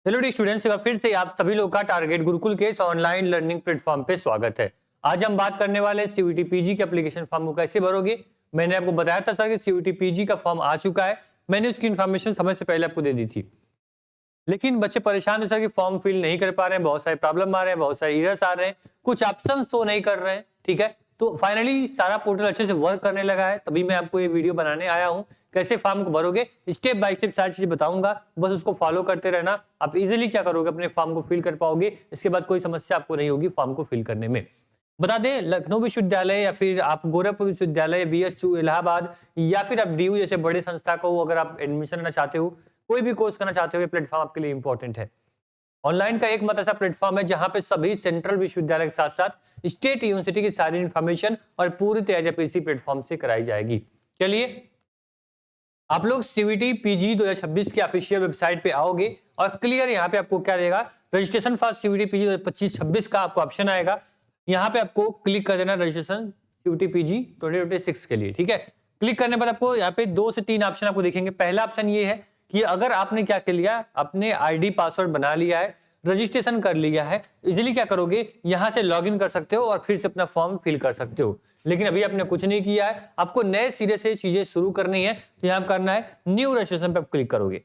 Hello D students, एक बार फिर से आप सभी लोग का टारगेट गुरुकुल के इस ऑनलाइन लर्निंग प्लेटफॉर्म पे स्वागत है। आज हम बात करने वाले हैं सीयूईटी पीजी के एप्लीकेशन फॉर्म को कैसे भरोगे। मैंने आपको बताया था सर कि सीयूईटी पीजी का फॉर्म आ चुका है। मैंने उसकी इन्फॉर्मेशन समय से पहले आपको दे दी थी, लेकिन बच्चे परेशान थे सर कि फॉर्म फिल नहीं कर पा रहे हैं, बहुत सारे प्रॉब्लम आ रहे हैं, बहुत सारे एरर्स आ रहे हैं, कुछ ऑप्शन शो नहीं कर रहे हैं। ठीक है, तो फाइनली सारा पोर्टल अच्छे से वर्क करने लगा है, तभी मैं आपको ये वीडियो बनाने आया हूँ। कैसे फॉर्म को भरोगे स्टेप बाय स्टेप सारी चीजें बताऊंगा, बस उसको फॉलो करते रहना। आप इजीली क्या करोगे, अपने फॉर्म को फिल कर पाओगे। इसके बाद कोई समस्या आपको नहीं होगी फॉर्म को फिल करने में। बता दें, लखनऊ विश्वविद्यालय या फिर आप गोरखपुर विश्वविद्यालय, बीएचयू इलाहाबाद, या फिर आप डीयू जैसे बड़े संस्था को अगर आप एडमिशन लेना चाहते हो, कोई भी कोर्स करना चाहते हो, ये प्लेटफॉर्म आपके लिए इंपॉर्टेंट है। ऑनलाइन का एकमात्र ऐसा प्लेटफॉर्म है जहां पे सभी सेंट्रल विश्वविद्यालय के साथ साथ स्टेट यूनिवर्सिटी की सारी इंफॉर्मेशन और पूरी तैयारी इसी प्लेटफॉर्म से कराई जाएगी। चलिए, आप लोग सीयूईटी पीजी 2026 के ऑफिशियल वेबसाइट पे आओगे और क्लियर यहाँ पे आपको क्या देगा, रजिस्ट्रेशन फॉर सीयूईटी पीजी 2025-26 का आपको ऑप्शन आएगा। यहाँ पे आपको क्लिक कर देना रजिस्ट्रेशन सीयूईटी पीजी 2026 के लिए। ठीक है, क्लिक करने पर आपको यहाँ पे 2 से 3 ऑप्शन आपको दिखेंगे। पहला ऑप्शन ये है कि अगर आपने क्या कर लिया, अपने आईडी पासवर्ड बना लिया है, रजिस्ट्रेशन कर लिया है, इजीली क्या करोगे, यहां से लॉगिन कर सकते हो और फिर से अपना फॉर्म फिल कर सकते हो। लेकिन अभी आपने कुछ नहीं किया है, आपको नए सिरे से चीजें शुरू करनी है, तो यहां करना है न्यू रजिस्ट्रेशन पे आप क्लिक करोगे।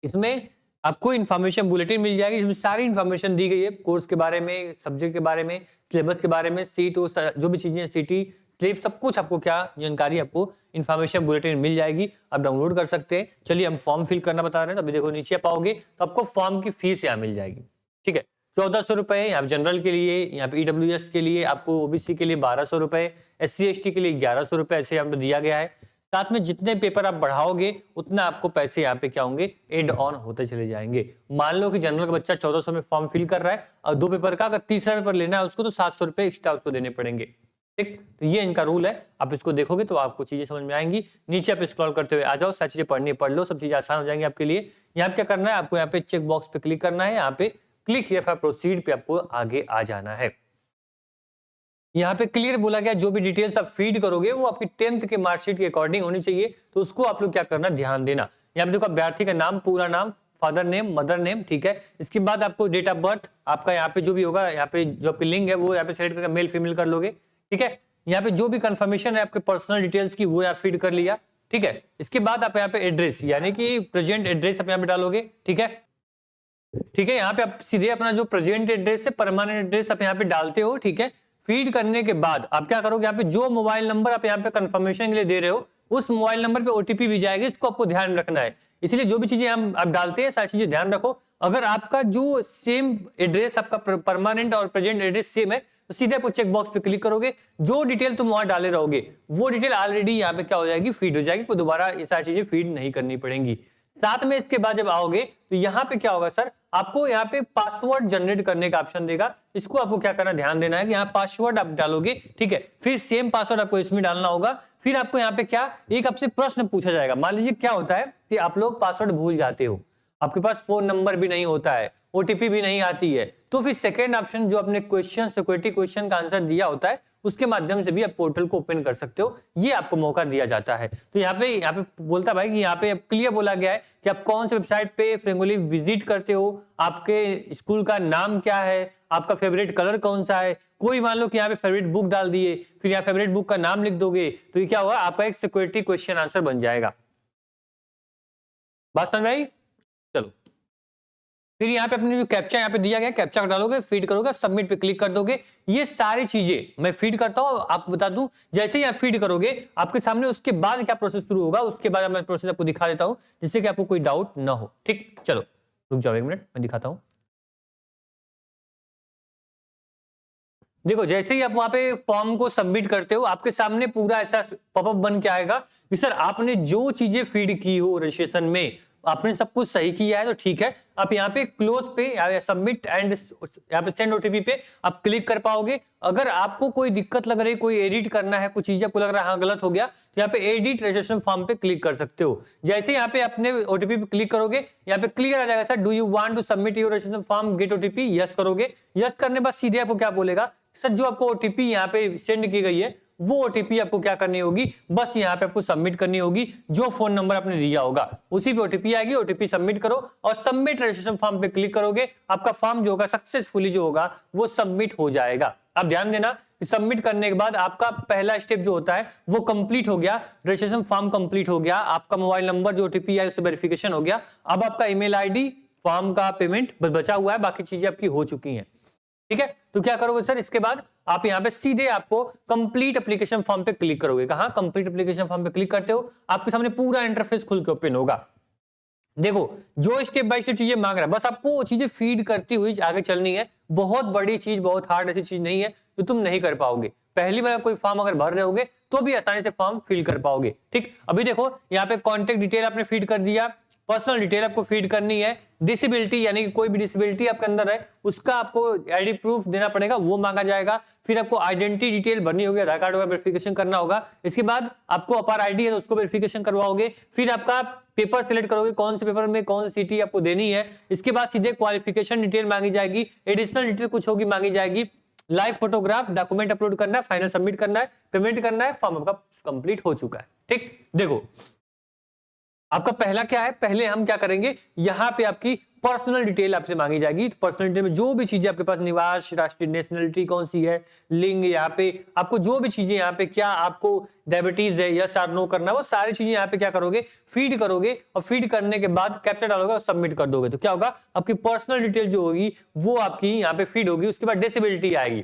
इसमें आपको इन्फॉर्मेशन बुलेटिन मिल जाएगी, जिसमें सारी इन्फॉर्मेशन दी गई है कोर्स के बारे में, सब्जेक्ट के बारे में, सिलेबस के बारे में, सीट जो भी चीजें, सिटी स्लिप, सब कुछ आपको क्या जानकारी, आपको इन्फॉर्मेशन बुलेटिन मिल जाएगी। आप डाउनलोड कर सकते हैं। चलिए, हम फॉर्म फिल करना बता रहे हैं, तो अभी देखो नीचे पाओगे तो आपको फॉर्म की फीस यहाँ मिल जाएगी। ठीक है, 1400 रुपए यहाँ जनरल के लिए, यहाँ पे ईडब्ल्यूएस के लिए, आपको ओबीसी के लिए 1200 रुपए, SC ST के लिए 1100 रुपए, ऐसे यहाँ पे दिया गया है। साथ में जितने पेपर आप बढ़ाओगे उतना आपको पैसे यहाँ पे क्या होंगे, एड ऑन होते चले जाएंगे। मान लो कि जनरल का बच्चा 1400 में फॉर्म फिल कर रहा है और 2 पेपर का अगर तीसरा पेपर लेना है उसको, तो 700 रुपए एक्स्ट्रा उसको देने पड़ेंगे। ठीक, तो ये इनका रूल है। आप इसको देखोगे तो आपको चीजें समझ में आएंगी। नीचे आप स्क्रॉल करते हुए आ जाओ, सारी चीजें पढ़नी पढ़ लो, सब चीजें आसान हो जाएंगी आपके लिए। यहाँ पे क्या करना है, आपको यहाँ पे चेक बॉक्स पे क्लिक करना है, यहाँ पे क्लिक हियर फॉर प्रोसीड पे आपको आगे आ जाना है। यहाँ पे क्लियर बोला गया, जो भी डिटेल्स आप फीड करोगे वो आपकी 10th के मार्कशीट के अकॉर्डिंग होनी चाहिए, तो उसको आप लोग क्या करना, ध्यान देना। यहाँ पे देखो, अभ्यर्थी का नाम, पूरा नाम, फादर नेम, मदर नेम। ठीक है, इसके बाद आपको डेट ऑफ बर्थ आपका यहाँ पे जो भी होगा, यहाँ पे जो आपकी लिंग है वो यहाँ पे सेलेक्ट करके मेल फीमेल कर लोगे। ठीक है, यहाँ पे जो भी कंफर्मेशन है आपके पर्सनल डिटेल्स की, वो आप फीड कर लिया। ठीक है, इसके बाद आप यहाँ पे एड्रेस, यानी कि प्रेजेंट एड्रेस आप यहाँ पे डालोगे। ठीक है, ठीक है, यहाँ पे आप सीधे अपना जो प्रेजेंट एड्रेस है, परमानेंट एड्रेस आप यहाँ पे डालते हो। ठीक है, फीड करने के बाद आप क्या करोगे, यहाँ पे जो मोबाइल नंबर आप यहाँ पे कंफर्मेशन के लिए दे रहे हो, उस मोबाइल नंबर पे ओटीपी भी जाएगी, इसको आपको ध्यान रखना है। इसलिए जो भी चीजें हम आप डालते हैं, सारी चीजें ध्यान रखो। अगर आपका जो सेम एड्रेस, आपका परमानेंट और प्रेजेंट एड्रेस सेम है, तो सीधे आपको चेक बॉक्स पे क्लिक करोगे, जो डिटेल तुम वहां डाले रहोगे वो डिटेल ऑलरेडी यहाँ पे क्या हो जाएगी, फीड हो जाएगी, कोई दोबारा ये सारी चीजें फीड नहीं करनी पड़ेंगी। साथ में इसके बाद जब आओगे तो यहाँ पे क्या होगा सर, आपको यहाँ पे पासवर्ड जनरेट करने का ऑप्शन देगा। इसको आपको क्या करना, ध्यान देना है कि यहाँ पासवर्ड आप डालोगे। ठीक है, फिर सेम पासवर्ड आपको इसमें डालना होगा। फिर आपको यहाँ पे क्या, एक आपसे प्रश्न पूछा जाएगा। मान लीजिए क्या होता है कि आप लोग पासवर्ड भूल जाते हो, आपके पास फोन नंबर भी नहीं होता है, ओटीपी भी नहीं आती है, तो फिर सेकेंड ऑप्शन जो अपने क्वेश्चन, सिक्योरिटी क्वेश्चन का आंसर दिया होता है, उसके माध्यम से भी आप पोर्टल को ओपन कर सकते हो। ये आपको मौका दिया जाता है। तो यहाँ पे बोलता भाई कि यहाँ पे क्लियर बोला गया है कि आप कौन से वेबसाइट पे फ्रेंगुली विजिट करते हो, आपके स्कूल का नाम क्या है, आपका फेवरेट कलर कौन सा है। कोई मान लो कि यहाँ पे फेवरेट बुक डाल दिए, फिर यहाँ फेवरेट बुक का नाम लिख दोगे, तो ये क्या होगा, आपका एक सिक्योरिटी क्वेश्चन आंसर बन जाएगा। बात समझ में आई? चलो, फिर यहाँ पे अपने जो कैप्चा यहाँ पे दिया गया, कैप्चा डालोगे, फीड करोगे, सबमिट पे क्लिक कर दोगे। ये सारी चीजें मैं फीड करता हूँ, आपको बता दूं, जैसे ही आप फीड करोगे आपके सामने उसके बाद क्या प्रोसेस शुरू होगा, उसके बाद मैं प्रोसेस आपको दिखा देता हूँ, जिससे कि आपको कोई डाउट ना हो। ठीक, चलो रुक जाओ 1 मिनट, मैं दिखाता हूँ। देखो, जैसे ही आप वहां पे फॉर्म को सबमिट करते हो, आपके सामने पूरा ऐसा पॉपअप बन के आएगा कि सर आपने जो चीजें फीड की हो रजिस्ट्रेशन में, आपने सब कुछ सही किया है, तो ठीक है। आप यहाँ पे क्लोज पे, सबमिट एंड यहाँ पे सेंड ओटीपी पे आप क्लिक कर पाओगे। अगर आपको कोई दिक्कत लग रही, कोई एडिट करना है, कुछ चीजें आपको लग रहा है हाँ गलत हो गया, तो यहाँ पे एडिट रजिस्ट्रेशन फॉर्म पे क्लिक कर सकते हो। जैसे यहाँ पे अपने ओटीपी पे क्लिक करोगे, यहाँ पे क्लियर आ जाएगा, sir do you want to submit your registration form, get OTP, yes करोगे। यस करने बाद सीधे आपको क्या बोलेगा, सर जो आपको ओटीपी यहाँ पे सेंड की गई है वो ओटीपी आपको क्या करनी होगी, बस यहाँ पे आपको सबमिट करनी होगी। जो फोन नंबर आपने दिया होगा उसी पे ओटीपी आएगी, ओटीपी सबमिट करो और सबमिट रजिस्ट्रेशन फॉर्म पे क्लिक करोगे, आपका फॉर्म जो होगा सक्सेसफुली जो होगा वो सबमिट हो जाएगा। अब ध्यान देना, सबमिट करने के बाद आपका पहला स्टेप जो होता है वो कंप्लीट हो गया, रजिस्ट्रेशन फॉर्म कंप्लीट हो गया, आपका मोबाइल नंबर जो ओटीपी है उससे वेरिफिकेशन हो गया। अब आपका ईमेल आईडी, फॉर्म का पेमेंट बचा हुआ है, बाकी चीजें आपकी हो चुकी हैं। ठीक है, तो क्या करोगे सर, इसके बाद आप यहां पे सीधे आपको कंप्लीट एप्लीकेशन फॉर्म पे क्लिक करोगे। कहां, कंप्लीट एप्लीकेशन फॉर्म पे क्लिक करते हो, आपके सामने पूरा इंटरफेस खुल के ओपन होगा। देखो जो स्टेप बाय स्टेप चीजें मांग रहा है, बस आपको वो चीजें फीड करती हुई आगे चलनी है। बहुत बड़ी चीज, बहुत हार्ड ऐसी चीज नहीं है जो तुम नहीं कर पाओगे। पहली बार कोई फॉर्म अगर भर रहे होगे तो भी आसानी से फॉर्म फिल कर पाओगे। ठीक, अभी देखो यहाँ पे कॉन्टेक्ट डिटेल आपने फीड कर दिया, पर्सनल डिटेल आपको फीड करनी है, डिसेबिलिटी यानी कि कोई भी डिसेबिलिटी आपके अंदर है उसका आपको आईडी प्रूफ देना पड़ेगा, वो मांगा जाएगा। फिर आपको आइडेंटिटी डिटेल भरनी होगी, आधार कार्ड वगैरह वेरिफिकेशन करना होगा। इसके बाद आपको अपार आईडी है तो उसको वेरिफिकेशन करवाओगे। फिर आपका पेपर सिलेक्ट करोगे, कौन से पेपर में कौन सी सीटी आपको देनी है। इसके बाद सीधे क्वालिफिकेशन डिटेल मांगी जाएगी, एडिशनल डिटेल कुछ होगी मांगी जाएगी, लाइव फोटोग्राफ, डॉक्यूमेंट अपलोड करना है, फाइनल सबमिट करना है, पेमेंट करना है, फॉर्म आपका कंप्लीट हो चुका है। ठीक, देखो आपका पहला क्या है, पहले हम क्या करेंगे, यहां पे आपकी पर्सनल डिटेल आपसे मांगी जाएगी। पर्सनल डिटेल में जो भी चीजें आपके पास, निवास, राष्ट्रीय नेशनलिटी कौन सी है, लिंग, यहाँ पे आपको जो भी चीजें यहाँ पे, क्या आपको डायबिटीज है, यस और नो करना, वो सारी चीजें यहाँ पे क्या करोगे, फीड करोगे और फीड करने के बाद कैप्चा डालोगे और सबमिट कर दोगे। तो क्या होगा, आपकी पर्सनल डिटेल जो होगी वो आपकी यहाँ पे फीड होगी। उसके बाद डिसेबिलिटी आएगी।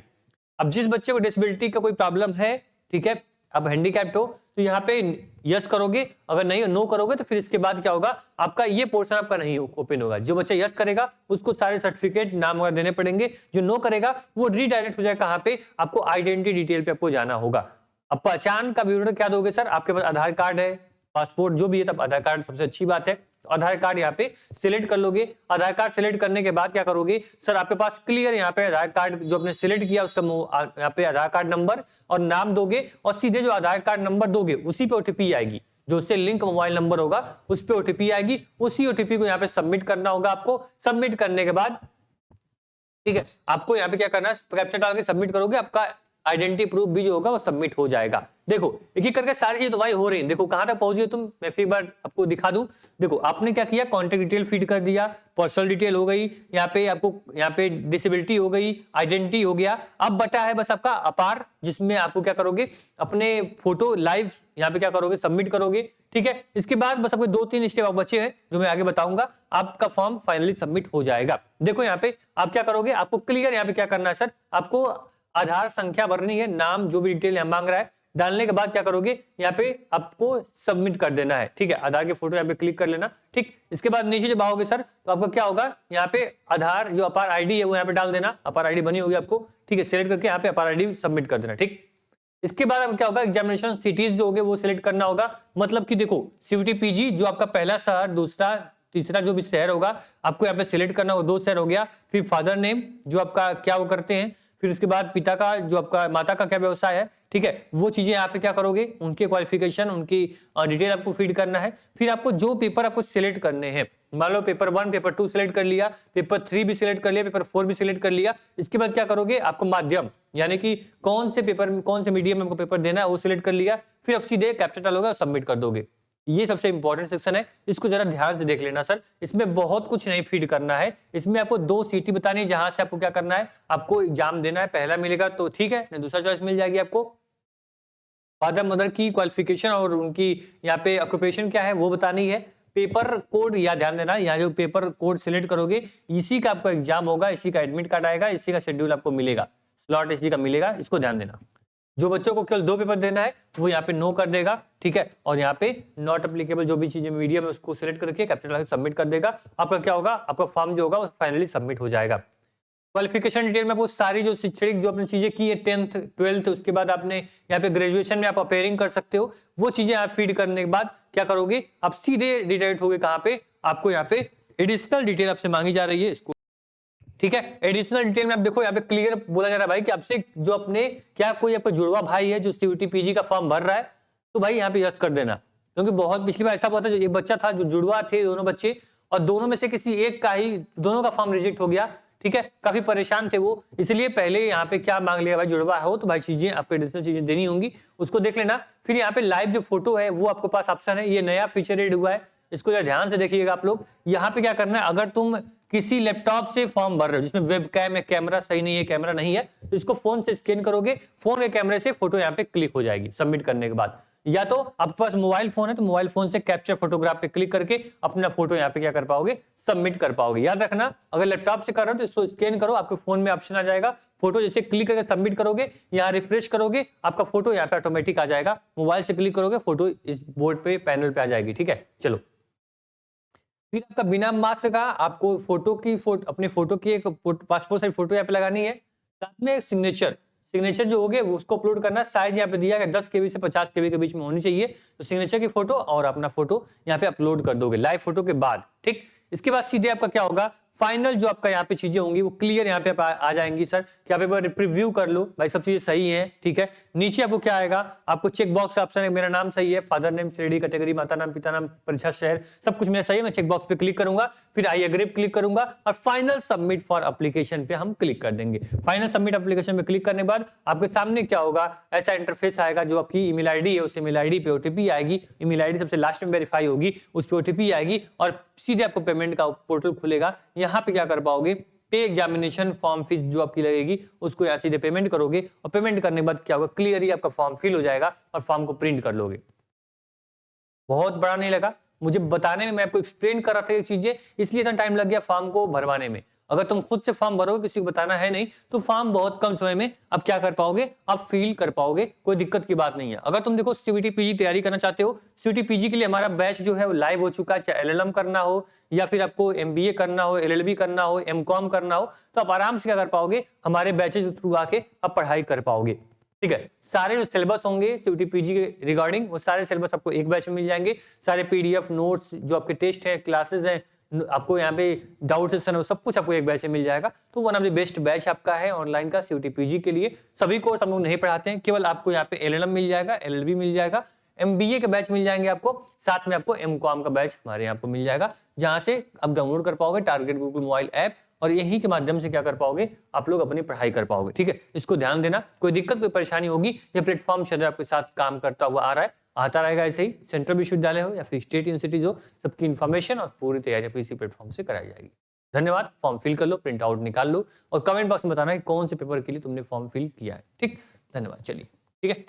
अब जिस बच्चे को डिसेबिलिटी का कोई प्रॉब्लम है, ठीक है, अब हैंडीकैप्ड हो तो यहाँ पे यस करोगे, अगर नहीं नो करोगे तो फिर इसके बाद क्या होगा, आपका ये पोर्शन आपका नहीं ओपन होगा। जो बच्चा यस करेगा उसको सारे सर्टिफिकेट नाम वगैरह देने पड़ेंगे, जो नो करेगा वो रीडायरेक्ट हो जाएगा। कहां पे, आपको आइडेंटिटी डिटेल पे आपको जाना होगा। अब पहचान का विवरण क्या दोगे सर, आपके पास आधार कार्ड है, पासपोर्ट जो भी है, तब आधार कार्ड सबसे अच्छी बात है। आधार कार्ड यहाँ पे सिलेक्ट कर लोगे। आधार कार्ड सिलेक्ट करने के बाद क्या करोगे सर, आपके पास क्लियर यहाँ पे आधार कार्ड जो आपने सिलेक्ट किया उसका यहाँ पे आधार कार्ड नंबर और नाम दोगे और सीधे जो आधार कार्ड नंबर दोगे उसी पे ओटीपी आएगी, जो उससे लिंक मोबाइल नंबर होगा उस पे ओटीपी आएगी। उसी ओटीपी को यहाँ पे सबमिट करना होगा आपको। सबमिट करने के बाद ठीक है, आपको यहाँ पे क्या करना है, कैप्चा डाल के सबमिट करोगे, आपका आइडेंटिटी प्रूफ भी जो होगा वो सबमिट हो जाएगा। देखो एक एक करके सारी चीजें तो भाई हो रही है। देखो कहां तक पहुंची हो तुम, मैं फिर बार आपको दिखा दूं। देखो आपने क्या किया, कॉन्टेक्ट डिटेल फीड कर दिया, पर्सनल डिटेल हो गई, यहाँ पे आपको यहाँ पे डिसेबिलिटी हो गई, आइडेंटिटी हो गया। अब बटा है बस आपका अपार, जिसमें आपको क्या करोगे, अपने फोटो लाइव यहाँ पे क्या करोगे, सबमिट करोगे। ठीक है, इसके बाद बस आपके 2-3 स्टेप आप बचे हैं जो मैं आगे बताऊंगा, आपका फॉर्म फाइनली सबमिट हो जाएगा। देखो यहाँ पे आप क्या करोगे, आपको क्लियर यहाँ पे क्या करना है सर, आपको आधार संख्या भरनी है, नाम जो भी डिटेल यहाँ मांग रहा है डालने के बाद क्या करोगे, यहाँ पे आपको सबमिट कर देना है। ठीक है, आधार की फोटो यहाँ पे क्लिक कर लेना। ठीक, इसके बाद नीचे जब आओगे सर तो आपका क्या होगा, यहाँ पे आधार जो अपार आईडी है वो यहाँ पे डाल देना, अपार आईडी बनी होगी आपको। ठीक है, सिलेक्ट करके यहाँ पे अपार आईडी सबमिट कर देना। ठीक, इसके बाद अब क्या होगा, एग्जामिनेशन सिटीज जो होंगे वो सिलेक्ट करना होगा। मतलब कि देखो सीयूटी पीजी जो आपका पहला शहर, दूसरा, तीसरा जो भी शहर होगा आपको यहाँ पे सिलेक्ट करना होगा। 2 शहर हो गया। फिर फादर नेम जो आपका क्या वो करते हैं, फिर उसके बाद पिता का जो आपका, माता का क्या व्यवसाय है, ठीक है, वो चीजें यहाँ पे क्या करोगे, उनके क्वालिफिकेशन, उनकी डिटेल आपको फीड करना है। फिर आपको जो पेपर आपको सिलेक्ट करने हैं, मान लो पेपर 1, पेपर 2 सिलेक्ट कर लिया, पेपर 3 भी सिलेक्ट कर लिया, पेपर 4 भी सिलेक्ट कर लिया। इसके बाद क्या करोगे, आपको माध्यम यानी कि कौन से पेपर में, कौन से मीडियम में आपको पेपर देना है वो सिलेक्ट कर लिया। फिर आप सीधे कैप्चा डालोगे और सबमिट कर दोगे। ये सबसे इंपॉर्टेंट सेक्शन है, इसको जरा ध्यान से देख लेना सर। इसमें बहुत कुछ नहीं फीड करना है, इसमें आपको 2 सिटी बतानी है जहां से आपको क्या करना है, आपको एग्जाम देना है। पहला मिलेगा तो ठीक है, नहीं दूसरा चॉइस मिल जाएगी आपको। फादर मदर की क्वालिफिकेशन और उनकी यहाँ पे ऑक्यूपेशन क्या है वो बतानी है। पेपर कोड या ध्यान देना, यहाँ जो पेपर कोड सिलेक्ट करोगे इसी का आपका एग्जाम होगा, इसी का एडमिट कार्ड आएगा, इसी का शेड्यूल आपको मिलेगा, स्लॉट इसी का मिलेगा, इसको ध्यान देना। जो बच्चों को केवल 2 पेपर देना है वो यहाँ पे नो कर देगा। ठीक है, और यहाँ पे नॉट एप्लीकेबल जो भी चीजें मीडियम है उसको सिलेक्ट करके कैप्चा डाल के सबमिट कर देगा। आपका क्या होगा, आपका फॉर्म जो होगा वो फाइनली सबमिट हो जाएगा। क्वालिफिकेशन डिटेल में आपको सारी जो शैक्षणिक जो आपने चीजें की है, 10th 12th, उसके बाद आपने यहाँ पे ग्रेजुएशन में आप अपेयरिंग कर सकते हो, वो चीजें आप फीड करने के बाद क्या करोगे, आप सीधे रिडायरेक्ट होगे कहाँ पे, आपको यहाँ पे एडिशनल डिटेल आपसे मांगी जा रही है इसको। ठीक है, एडिशनल डिटेल में आप देखो यहाँ पे क्लियर बोला जा रहा है भाई कि आपसे जो अपने क्या कोई आपका जुड़वा भाई है जो सीयूटी पीजी का फॉर्म भर रहा है, तो भाई यहाँ पे यस कर देना। क्योंकि बहुत पिछली बार ऐसा हुआ था, जो एक बच्चा था जो जुड़वा थे दोनों बच्चे, और दोनों में से किसी एक का ही, दोनों का फॉर्म रिजेक्ट हो गया। ठीक है, काफी परेशान थे वो, इसलिए पहले यहाँ पे क्या मांग लिया भाई, जुड़वा हो तो भाई चीजें आपको एडिशनल चीजें देनी होंगी, उसको देख लेना। फिर यहाँ पे लाइव जो फोटो है वो आपके पास ऑप्शन है, ये नया फीचर एड हुआ है, इसको जरा ध्यान से देखिएगा आप लोग। यहाँ पे क्या करना है, अगर तुम किसी लैपटॉप से फॉर्म भर रहे हो जिसमें वेब कैम है, कैमरा सही नहीं है, कैमरा नहीं है, तो इसको फोन से स्कैन करोगे, फोन के कैमरे से फोटो यहाँ पे क्लिक हो जाएगी सबमिट करने के बाद। या तो आपके पास मोबाइल फोन है तो मोबाइल फोन से कैप्चर फोटोग्राफ पे क्लिक करके अपना फोटो यहाँ पे क्या कर पाओगे, सबमिट कर पाओगे। याद रखना, अगर लैपटॉप से कर रहे हो तो इसको स्कैन करो, आपके फोन में ऑप्शन आ जाएगा, फोटो जैसे क्लिक करके सबमिट करोगे, यहाँ रिफ्रेश करोगे, आपका फोटो यहाँ पे ऑटोमेटिक आ जाएगा। मोबाइल से क्लिक करोगे, फोटो इस बोर्ड पे पैनल पे आ जाएगी। ठीक है, चलो। फिर आपका बिना मास्क का आपको अपने फोटो की एक पासपोर्ट साइज फोटो यहाँ पे लगानी है, साथ में एक सिग्नेचर जो होगे उसको अपलोड करना। साइज यहाँ पे दिया है 10 KB से 50 KB के बीच में होनी चाहिए, तो सिग्नेचर की फोटो और अपना फोटो यहाँ पे अपलोड कर दोगे लाइव फोटो के बाद। ठीक, इसके बाद सीधे आपका क्या होगा, फाइनल जो आपका यहाँ पे चीजें होंगी वो क्लियर यहाँ पे आ जाएंगी सर, कि आप एक बार रिव्यू कर लो भाई सब चीजें सही है। ठीक है, नीचे आपको क्या आएगा, आपको चेक बॉक्स ऑप्शन है, मेरा नाम सही है, फादर नेम श्रेणी कैटेगरी, माता नाम, पिता नाम, परीक्षा शहर, सब कुछ मेरा सही है, मैं चेक बॉक्स पे क्लिक करूंगा, फिर आई एग्री क्लिक करूंगा और फाइनल सबमिट फॉर एप्लीकेशन पे हम क्लिक कर देंगे। फाइनल सबमिट एप्लीकेशन पे क्लिक करने के बाद आपके सामने क्या होगा, ऐसा इंटरफेस आएगा, जो आपकी ईमेल आईडी है उस ईमेल आईडी पे ओटीपी आएगी, ईमेल आईडी सबसे लास्ट में वेरीफाई होगी, उस पे ओटीपी आएगी और सीधे आपको पेमेंट का पोर्टल खुलेगा। यहाँ पे क्या कर पाओगे, पे एग्जामिनेशन फॉर्म फीस जो आपकी लगेगी उसको यहाँ सीधे पेमेंट करोगे और पेमेंट करने के बाद क्या होगा, क्लियरली आपका फॉर्म फिल हो जाएगा और फॉर्म को प्रिंट कर लोगे। बहुत बड़ा नहीं लगा मुझे बताने में, मैं आपको एक्सप्लेन कर रहा था ये चीजें, इसलिए इतना टाइम लग गया फॉर्म को भरवाने में। अगर तुम खुद से फॉर्म भरोगे, किसी को बताना है नहीं, तो फॉर्म बहुत कम समय में आप क्या कर पाओगे, आप फिल कर पाओगे, कोई दिक्कत की बात नहीं है। अगर तुम देखो सीयूटी पीजी तैयारी करना चाहते हो, सीयूटी पीजी के लिए हमारा बैच जो है वो लाइव हो चुका है, चाहे एलएलएम करना हो या फिर आपको एमबीए करना हो, एलएलबी करना हो, एमकॉम करना हो, तो आप आराम से क्या कर पाओगे, हमारे बैचेस के थ्रू आके आप पढ़ाई कर पाओगे। ठीक है, सारे जो सिलेबस होंगे सीयूटी पीजी के रिगार्डिंग, वो सारे सिलेबस आपको एक बैच में मिल जाएंगे। सारे पीडीएफ नोट्स जो आपके टेस्ट है, क्लासेस हैं, आपको यहाँ पे डाउट सेशन हो, सब कुछ आपको एक बैच में मिल जाएगा। तो one of the best batch आपका है ऑनलाइन का सीयूटी पीजी के लिए। सभी कोर्स हम लोग नहीं पढ़ाते हैं, केवल आपको यहाँ पे एलएलएम मिल जाएगा, एलएलबी मिल जाएगा, एमबीए के बैच मिल जाएंगे आपको, साथ में आपको एमकॉम का बैच हमारे यहाँ पे मिल जाएगा, जहां से आप डाउनलोड कर पाओगे टारगेट गुरुकुल मोबाइल ऐप, और यही के माध्यम से क्या कर पाओगे, आप लोग अपनी पढ़ाई कर पाओगे। ठीक है, इसको ध्यान देना, कोई दिक्कत कोई परेशानी होगी, ये प्लेटफॉर्म शायद आपके साथ काम करता हुआ आ रहा है, आता रहेगा ऐसे ही, सेंट्रल विश्वविद्यालय हो या फिर स्टेट यूनिवर्सिटीज हो, सबकी इन्फॉर्मेशन और पूरी तैयारी आपको इसी प्लेटफॉर्म से कराई जाएगी। धन्यवाद, फॉर्म फिल कर लो, प्रिंट आउट निकाल लो और कमेंट बॉक्स में बताना कि कौन से पेपर के लिए तुमने फॉर्म फिल किया है। ठीक, धन्यवाद, चलिए, ठीक है।